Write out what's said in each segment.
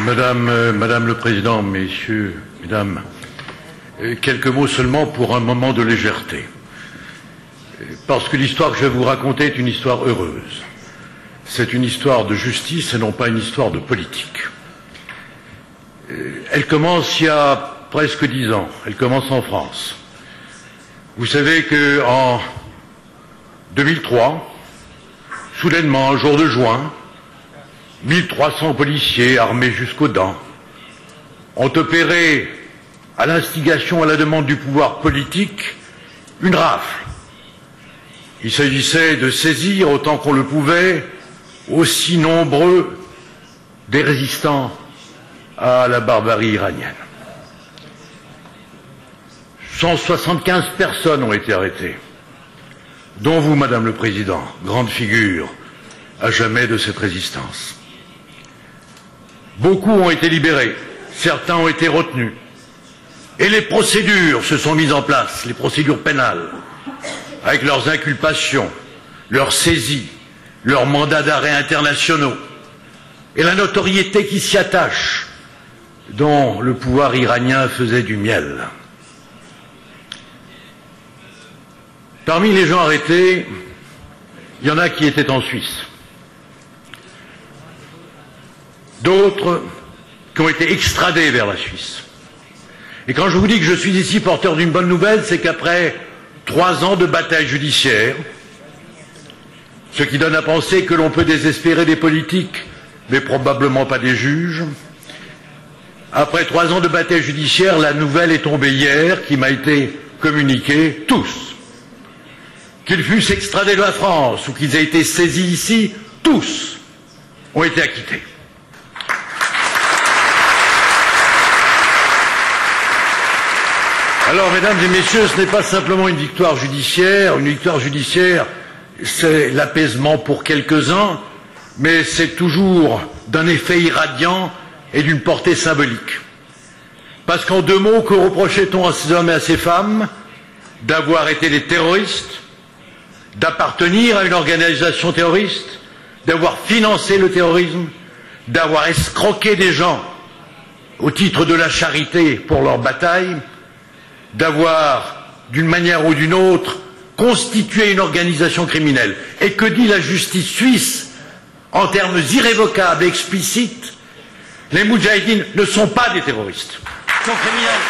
Madame le Président, Messieurs, Mesdames, quelques mots seulement pour un moment de légèreté. Parce que l'histoire que je vais vous raconter est une histoire heureuse. C'est une histoire de justice et non pas une histoire de politique. Elle commence il y a presque 10 ans. Elle commence en France. Vous savez qu'en 2003, soudainement, un jour de juin, 1300 policiers armés jusqu'aux dents ont opéré, à l'instigation, à la demande du pouvoir politique, une rafle. Il s'agissait de saisir, autant qu'on le pouvait, aussi nombreux des résistants à la barbarie iranienne. 175 personnes ont été arrêtées, dont vous, Madame le Président, grande figure à jamais de cette résistance. Beaucoup ont été libérés, certains ont été retenus, et les procédures se sont mises en place, les procédures pénales, avec leurs inculpations, leurs saisies, leurs mandats d'arrêt internationaux, et la notoriété qui s'y attache, dont le pouvoir iranien faisait du miel. Parmi les gens arrêtés, il y en a qui étaient en Suisse. D'autres qui ont été extradés vers la Suisse. Et quand je vous dis que je suis ici porteur d'une bonne nouvelle, c'est qu'après 3 ans de bataille judiciaire, ce qui donne à penser que l'on peut désespérer des politiques, mais probablement pas des juges, après 3 ans de bataille judiciaire, la nouvelle est tombée hier, qui m'a été communiquée, tous. Qu'ils fussent extradés de la France ou qu'ils aient été saisis ici, tous ont été acquittés. Alors, mesdames et messieurs, ce n'est pas simplement une victoire judiciaire. Une victoire judiciaire, c'est l'apaisement pour quelques-uns, mais c'est toujours d'un effet irradiant et d'une portée symbolique. Parce qu'en 2 mots, que reprochait-on à ces hommes et à ces femmes? D'avoir été des terroristes, d'appartenir à une organisation terroriste, d'avoir financé le terrorisme, d'avoir escroqué des gens au titre de la charité pour leur bataille, d'avoir, d'une manière ou d'une autre, constitué une organisation criminelle. Et que dit la justice suisse en termes irrévocables et explicites? Les Moudjahidines ne sont pas des terroristes. Ils sont criminels.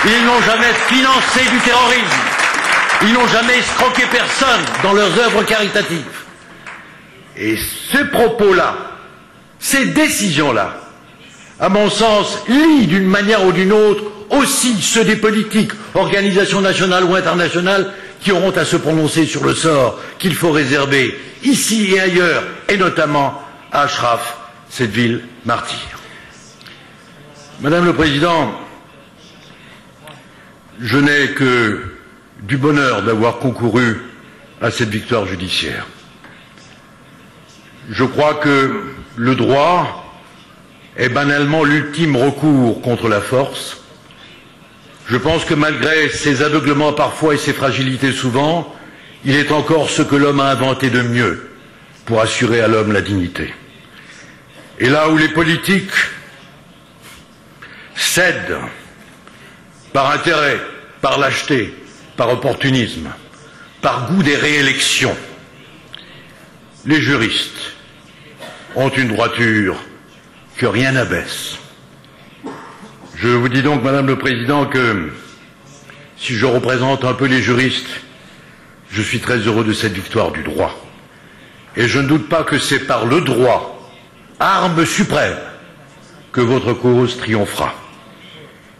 Ils n'ont jamais financé du terrorisme. Ils n'ont jamais escroqué personne dans leurs œuvres caritatives. Et ces propos-là, ces décisions-là, à mon sens, lient d'une manière ou d'une autre aussi ceux des politiques, organisations nationales ou internationales, qui auront à se prononcer sur le sort qu'il faut réserver ici et ailleurs, et notamment à Ashraf, cette ville martyre. Madame le Président, je n'ai que du bonheur d'avoir concouru à cette victoire judiciaire. Je crois que le droit est banalement l'ultime recours contre la force. Je pense que malgré ses aveuglements parfois et ses fragilités souvent, il est encore ce que l'homme a inventé de mieux pour assurer à l'homme la dignité. Et là où les politiques cèdent par intérêt, par lâcheté, par opportunisme, par goût des réélections, les juristes ont une droiture que rien n'abaisse. Je vous dis donc, Madame le Président, que si je représente un peu les juristes, je suis très heureux de cette victoire du droit. Et je ne doute pas que c'est par le droit, arme suprême, que votre cause triomphera.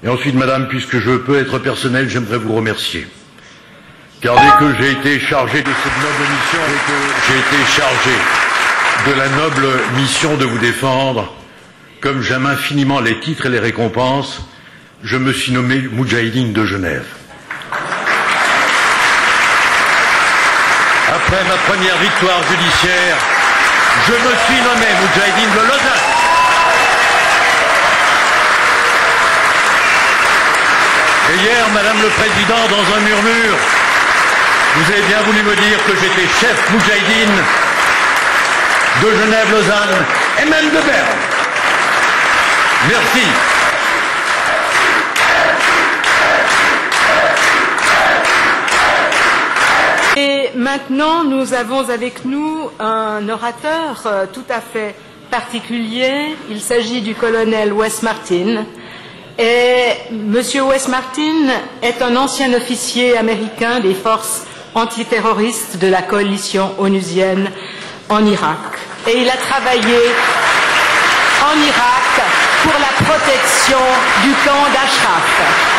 Et ensuite, Madame, puisque je peux être personnel, j'aimerais vous remercier. Car dès que j'ai été chargé de cette noble mission, dès que j'ai été chargé de la noble mission de vous défendre, comme j'aime infiniment les titres et les récompenses, je me suis nommé Moudjahidine de Genève. Après ma première victoire judiciaire, je me suis nommé Moudjahidine de Lausanne. Et hier, Madame le Président, dans un murmure, vous avez bien voulu me dire que j'étais chef Moudjahidine de Genève, Lausanne et même de Berne. Merci. Et maintenant, nous avons avec nous un orateur tout à fait particulier. Il s'agit du colonel Wes Martin. Et Monsieur Wes Martin est un ancien officier américain des forces antiterroristes de la coalition onusienne en Irak. Et il a travaillé en Irak pour la protection du camp d'Ashraf.